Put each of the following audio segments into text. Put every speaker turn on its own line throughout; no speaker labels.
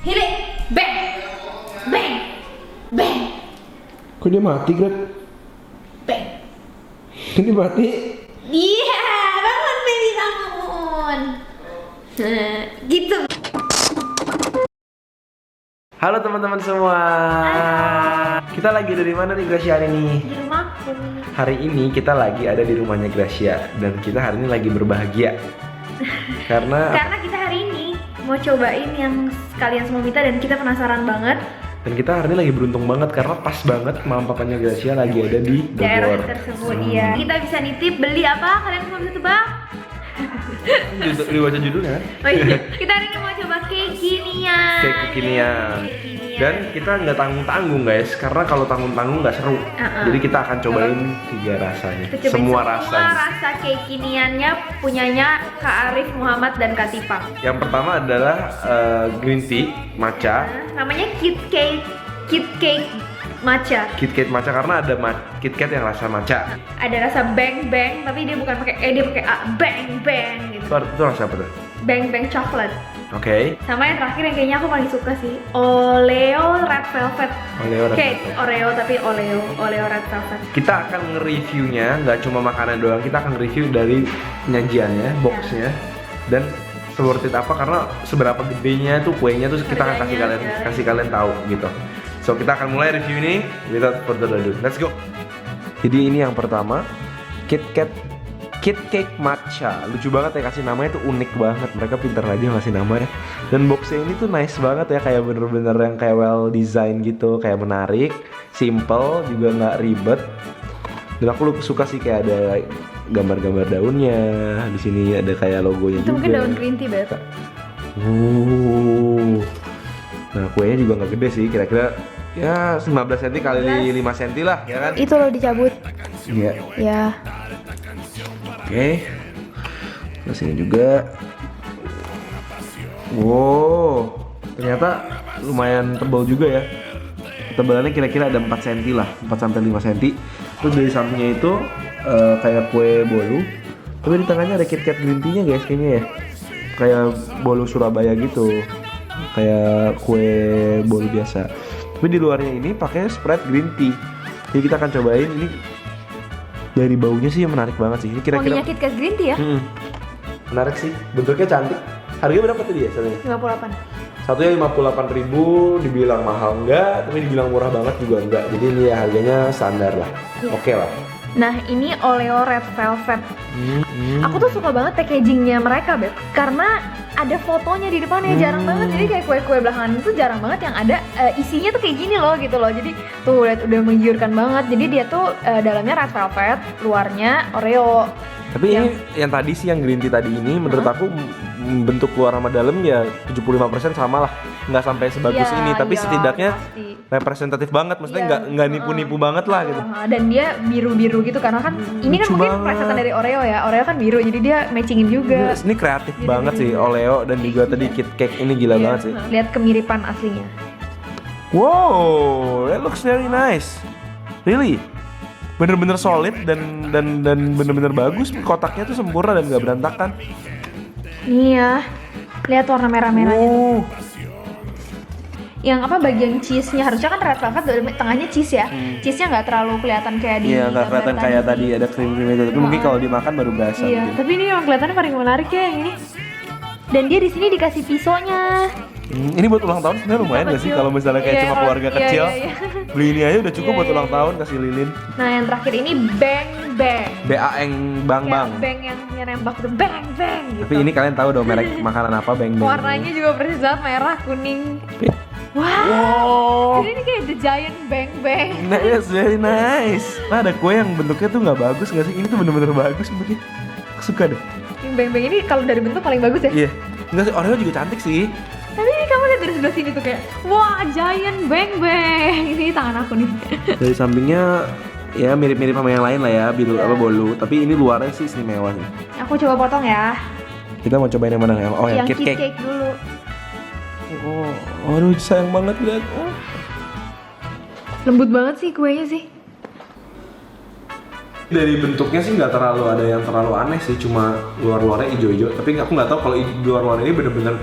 Healing. Bang. Bang. Bang.
Kok dia mati, Greg?
Bang.
Ini mati.
Iya, bangun baby bangun. Gitu.
Halo teman-teman semua. Kita lagi dari mana nih Gracia hari ini?
Di rumahku.
Hari ini kita lagi ada di rumahnya Gracia dan kita hari ini lagi berbahagia. Karena
kita hari ini mau cobain yang kalian semua minta dan kita penasaran banget.
dan kita hari ini lagi beruntung banget karena pas banget mama papanya Gracia lagi ada di
Daerah
Bogor.
tersebut, iya. Kita bisa nitip beli apa? Kalian semua bisa tebak?
Dibaca judulnya kan?
Oh iya, kita hari ini mau coba cake kekinian.
Cake kekinian. Dan kita nggak tanggung-tanggung guys, karena kalau tanggung-tanggung nggak seru. Jadi kita akan cobain 3 rasanya,
Kita cobain
semua
semua
rasanya.
rasa cake kekiniannya punyanya Kak Arif Muhammad dan Kak Tipa.
Yang pertama adalah green tea matcha.
Namanya Kit Cake Matcha.
KitKat matcha karena ada KitKat yang rasa matcha.
Ada rasa bang bang, tapi dia bukan pakai dia pakai A, bang bang gitu.
Itu rasa apa tuh?
Bang bang chocolate.
Oke.
Sama yang terakhir yang kayaknya aku paling suka sih, Oreo Red Velvet.
Oreo Red
Cake
Velvet.
Oreo tapi Oreo Red Velvet.
Kita akan nge-reviewnya, nggak cuma makanan doang, kita akan review dari penyajiannya, boxnya, dan worth it apa karena seberapa gedenya tuh kuenya tuh kita akan kasih kalian tahu gitu. So kita akan mulai review ini without further ado. Let's go. Jadi ini yang pertama, KitKat Cake Matcha. Lucu banget ya, kasih namanya tuh unik banget. Mereka pintar aja ngasih nama ya. Dan boxnya ini tuh nice banget ya, kayak bener-bener yang kayak well design gitu, kayak menarik, simple, juga nggak ribet. Dan aku suka sih kayak ada gambar-gambar daunnya. Di sini ada kayak logonya
Itu
juga.
mungkin daun green tea, Beb.
Nah kuenya juga nggak gede sih, kira-kira ya 15 cm kali 5 cm lah, ya kan?
Itu loh dicabut.
Iya.
Ya.
Oke. Terus ini juga. Wow, ternyata lumayan tebal juga ya. Tebalannya kira-kira ada 4 cm lah, 4 sampai 5 cm. Terus dari sampingnya itu kayak kue bolu. Tapi di tengahnya ada KitKat green tea-nya guys kayaknya ya. Kayak bolu Surabaya gitu. Kayak kue bolu biasa. Tapi di luarnya ini pakai spread green tea. Jadi kita akan cobain ini. Dari baunya sih menarik banget sih. Ini kira-kira
Wanginya KitKat green tea ya?
menarik sih. Bentuknya cantik. Harganya berapa tadi ya satunya?
58.
Satunya 58.000, dibilang mahal enggak, tapi dibilang murah banget juga enggak. Jadi ini ya harganya standar lah.
Iya.
Oke lah.
Nah, ini Oreo Red Velvet. Aku tuh suka banget packagingnya mereka, Beb. Karena ada fotonya di depannya, jarang banget. Jadi kayak kue-kue belakangan itu jarang banget yang ada isinya tuh kayak gini loh gitu loh. Jadi tuh lihat udah menggiurkan banget. Jadi dia tuh dalamnya Red Velvet, luarnya Oreo.
Tapi ini yang tadi sih yang green tea tadi ini menurut aku bentuk luar sama dalam ya 75% sama lah. Nggak sampai sebagus ini, tapi setidaknya
pasti.
representatif banget. Maksudnya
Iya.
nggak nipu-nipu banget lah gitu.
Dan dia biru-biru gitu karena kan ini kan
lucu
mungkin
banget.
plesetan dari Oreo ya. Oreo kan biru jadi dia matchingin juga.
Ini kreatif
Biru-biru
banget sih
juga.
Oreo dan juga tadi KitKat ini gila
Iya.
banget sih.
Lihat kemiripan aslinya.
Wow, that looks very nice. Really, bener-bener solid dan bener-bener bagus. Kotaknya tuh sempurna dan gak berantakan.
Nih ya, lihat warna merah-merahnya.
Wow.
Yang apa bagian cheese-nya harusnya kan red velvet, tengahnya cheese ya. Cheese-nya nggak terlalu kelihatan kayak di
Iya, nggak
gambar
kelihatan kayak tadi ada krim-krim itu. Tapi mungkin kalau dimakan baru berasa.
Iya,
mungkin.
tapi ini yang kelihatannya paling menarik ya yang ini. Dan dia di sini dikasih pisaunya.
Ini buat ulang tahun sebenarnya lumayan nggak sih
Kecil.
kalau misalnya kayak
Iya,
cuma
kalau-
keluarga
iya,
kecil.
iya.
Beli ini aja udah cukup
Iya,
buat
iya,
ulang
iya.
tahun kasih lilin.
Nah yang terakhir ini bang bang.
BAeng Bang Bang.
Kayak bang yang nembak tuh bang bang gitu.
Tapi ini kalian tahu dong merek makanan apa Bang Bang.
warnanya juga persis banget merah kuning. Wow.
Wow.
Jadi ini kayak the giant bang bang.
Nice, very nice. Nah ada kue yang bentuknya tuh nggak bagus nggak sih? Ini tuh bener-bener bagus bentuknya. Aku suka deh.
Yang bang bang ini kalau dari bentuk paling bagus ya.
Iya. Enggak sih, Oreo juga cantik sih.
Tapi ini kamu lihat dari sebelah sini tuh kayak wah giant bang bang. Ini tangan aku nih.
Dari sampingnya ya mirip-mirip sama yang lain lah ya, biru apa bolu. Tapi ini luarnya sih istimewa sih.
Aku coba potong ya.
Kita mau cobain yang mana? Oh yang
Yang
KitKat.
cake dulu.
Oh, aduh sayang banget lihat.
Lembut banget sih kuenya sih.
Dari bentuknya sih nggak terlalu ada yang terlalu aneh sih, cuma luar-luarnya hijau-hijau. Tapi aku nggak tahu kalau luar-luar ini bener-bener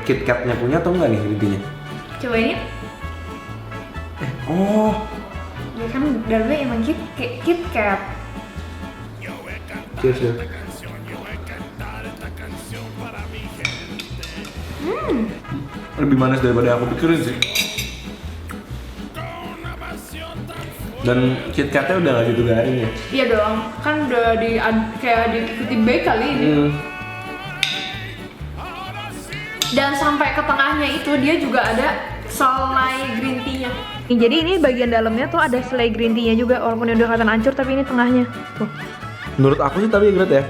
KitKat-nya punya atau enggak nih intinya.
Coba ini.
Oh,
Ya kan dalamnya emang KitKat.
cheers ya. Lebih manis daripada yang aku pikirin sih. Dan KitKatnya udah nggak gitu garing ya.
Iya dong, kan udah kayak diikuti bake kali ini. Dan sampai ke tengahnya itu dia juga ada selai green tea-nya. Jadi ini bagian dalamnya tuh ada selai green tea-nya juga, walaupun udah kelihatan hancur tapi ini tengahnya. Tuh.
Menurut aku sih tapi Gret ya,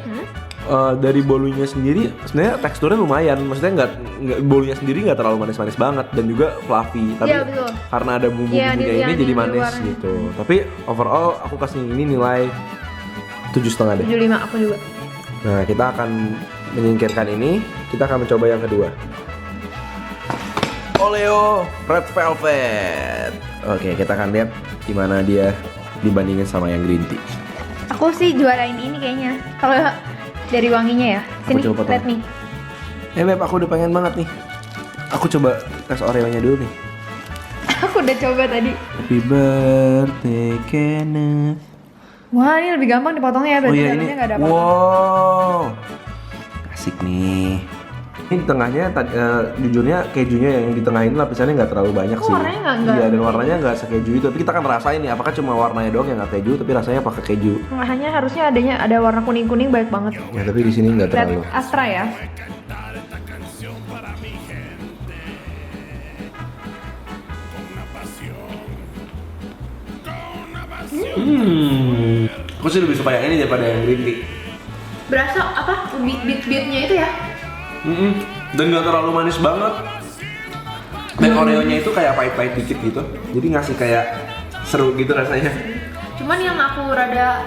dari bolunya sendiri sebenarnya teksturnya lumayan. Maksudnya nggak bolunya sendiri nggak terlalu manis-manis banget dan juga fluffy. Tapi
Iya, betul.
karena ada bumbu-bumbunya ini jadi manis
luarnya.
gitu. Tapi overall aku kasih ini nilai 7,5 deh.
75 aku juga.
Nah kita akan menyingkirkan ini, kita akan mencoba yang kedua. Oleo Red Velvet. Oke, kita akan lihat gimana dia dibandingin sama yang green tea.
Aku sih juarain ini kayaknya. Kalau dari wanginya ya. Sini,
coba potong.
lihat nih.
Beb, aku udah pengen banget nih. Aku coba tes Oreo-nya dulu nih.
Aku udah coba tadi.
Happy birthday Kenneth.
Wah, ini lebih gampang dipotongnya ya, berarti dalamnya nggak ada apa-apa.
Wow, asik nih. Ini di tengahnya, jujurnya kejunya yang di tengah ini lapisannya nggak terlalu banyak
Oh,
sih.
warnanya nggak-
Iya, dan warnanya nggak sekeju itu. Tapi kita akan rasain nih, apakah cuma warnanya doang yang nggak keju, tapi rasanya pakai keju.
Hanya harusnya ada warna kuning-kuning baik banget.
Ya, tapi di sini nggak
Red
terlalu.
Astra ya.
Aku sih lebih suka yang ini daripada yang green tea.
Berasa apa? Beat-beatnya itu ya?
Dan nggak terlalu manis banget. Dan Oreo-nya itu kayak pahit-pahit dikit gitu. Jadi ngasih kayak seru gitu rasanya.
Cuman yang aku rada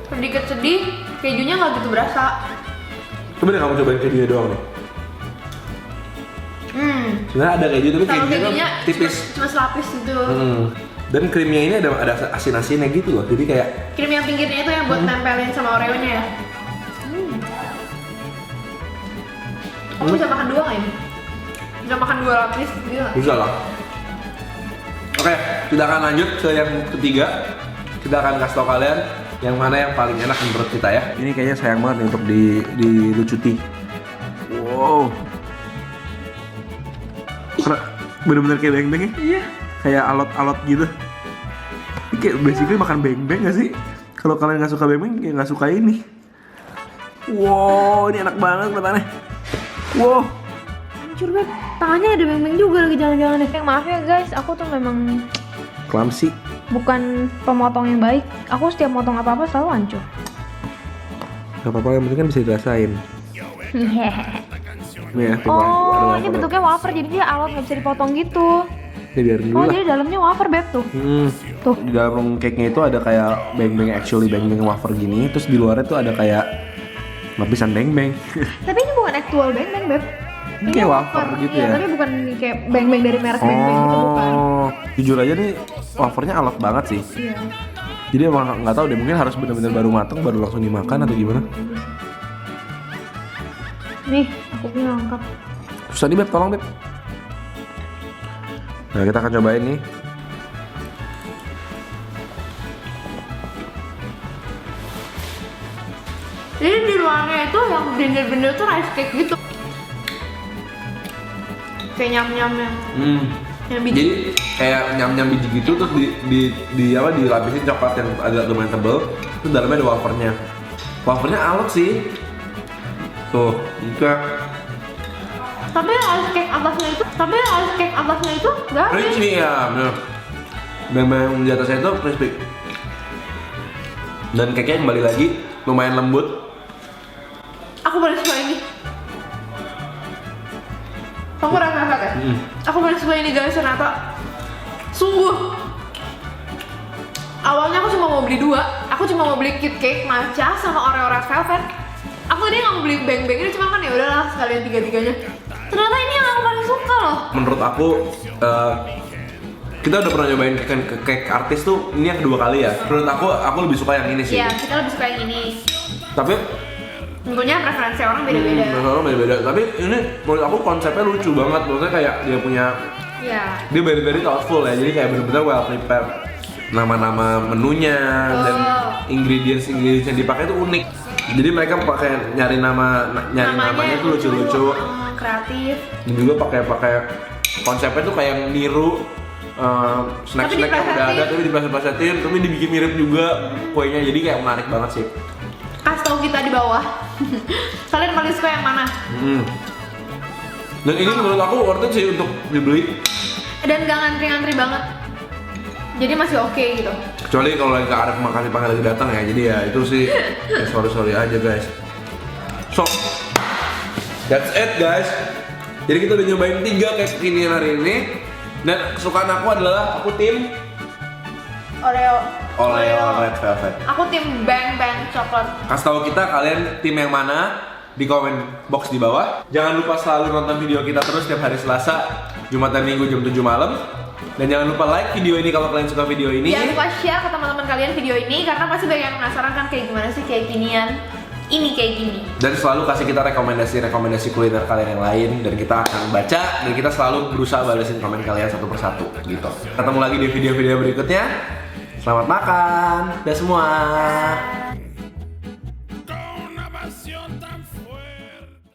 sedikit sedih, kejunya nggak gitu berasa.
Coba deh kamu cobain kejunya doang nih. Sebenarnya ada keju tapi
Kalau
kejunya
kejunya
tipis.
cuma selapis gitu.
Dan krimnya ini ada asin-asinnya gitu loh. Jadi kayak
Krim yang pinggirnya itu yang buat nempelin sama Oreo-nya ya. Kamu bisa makan dua nggak ini? Bisa makan 2 lapis gitu nggak?
bisa lah. Oke, kita akan lanjut ke yang ketiga. Kita akan kasih tau kalian yang mana yang paling enak menurut kita ya. Ini kayaknya sayang banget nih untuk dilucuti. Wow. Karena bener-bener kayak beng-beng ya.
Iya.
Kayak alot-alot gitu. Ini kayak basically makan beng-beng gak sih? Kalau kalian nggak suka beng-beng, kayak nggak suka ini. Wow, ini enak banget kelihatannya. Wow.
Hancur banget. Tangannya ada beng-beng juga lagi jalan-jalan deh. Maaf ya guys, aku tuh memang
Clumsy.
bukan pemotong yang baik. Aku setiap motong apa-apa selalu hancur.
Gak apa-apa, yang penting kan bisa dirasain. Nih ya, coba.
Oh, ini bentuknya wafer jadi dia alot nggak bisa dipotong gitu.
Ini biarin dulu
Oh,
lah.
jadi dalamnya wafer beb tuh. Tuh.
Di dalam cake-nya itu ada kayak beng-beng, actually beng-beng wafer gini. Terus di luarnya tuh ada kayak lapisan beng-beng.
Tapi ini bukan actual beng-beng beb.
Ini kayak wafer gitu
Iya,
ya?
tapi bukan kayak beng-beng dari merek beng-beng gitu bukan.
Oh, jujur aja nih wafernya alot banget sih.
Iya.
Jadi emang nggak tahu deh, mungkin harus benar-benar baru matang baru langsung dimakan atau gimana.
Nih, aku punya lengkap.
Susah nih Beb, tolong Beb. Nah, kita akan cobain nih.
Jadi di luarnya itu yang bener-bener tuh rice cake gitu. Kayak nyam-nyam yang biji.
Jadi kayak nyam-nyam biji gitu terus di apa dilapisin coklat yang agak lumayan tebel, terus dalamnya ada wafernya. Wafernya alot sih. Tuh, juga
Tapi yang rice cake atasnya itu garing.
crispy ya, bener. Beng-beng di atasnya itu crispy. Dan cake-nya kembali lagi lumayan lembut.
Aku paling suka ini. Kamu rasa ya? Aku paling suka ini guys, ternyata sungguh. Awalnya aku cuma mau beli 2. Aku cuma mau beli Kit Cake matcha sama Oreo Red Velvet. Aku tadi nggak mau beli beng-beng ini, cuma kan ya udahlah sekalian tiga-tiganya. Ternyata ini yang aku paling suka loh.
Menurut aku Kita udah pernah nyobain cake artis tuh, ini yang kedua kali ya. Menurut aku lebih suka yang ini sih.
Iya, kita lebih suka yang ini.
Tapi
tentunya preferensi orang beda-beda.
orang beda-beda. Tapi ini menurut aku konsepnya lucu banget. Maksudnya kayak dia punya, dia very thoughtful ya. Jadi kayak benar-benar well prepared. Nama-nama menunya dan ingredients yang dipakai tuh unik. Jadi mereka pakai nyari namanya tuh lucu-lucu,
kreatif.
dan juga pakai konsepnya tuh kayak niru snack-snack yang udah ada, tapi dipleset-plesetin, tapi dibikin mirip juga kuenya. Jadi kayak menarik banget sih.
Kasih tau kita di bawah. Kalian paling suka yang mana?
Dan ini menurut aku worth it sih untuk dibeli.
Dan gak ngantri-ngantri banget. Jadi masih oke gitu.
Kecuali kalau lagi Kak Arif makasih panggil lagi datang ya. Jadi ya itu sih ya sorry aja guys. So that's it guys. Jadi kita udah nyobain 3 cake kekinian hari ini. Dan kesukaan aku adalah aku tim
Oreo
Red Velvet.
Aku tim Bang Bang Coklat.
Kasih tahu kita kalian tim yang mana di komen box di bawah. Jangan lupa selalu nonton video kita terus setiap hari Selasa, Jumat dan Minggu jam 7 malam. Dan jangan lupa like video ini kalau kalian suka video ini.
Jangan lupa share ke teman-teman kalian video ini karena pasti banyak yang penasaran kan kayak gimana sih kayak ginian. Ini kayak gini. Dan
selalu kasih kita rekomendasi kuliner kalian yang lain dan kita akan baca dan kita selalu berusaha balesin komen kalian satu persatu gitu. Ketemu lagi di video-video berikutnya. Selamat makan, dah semua.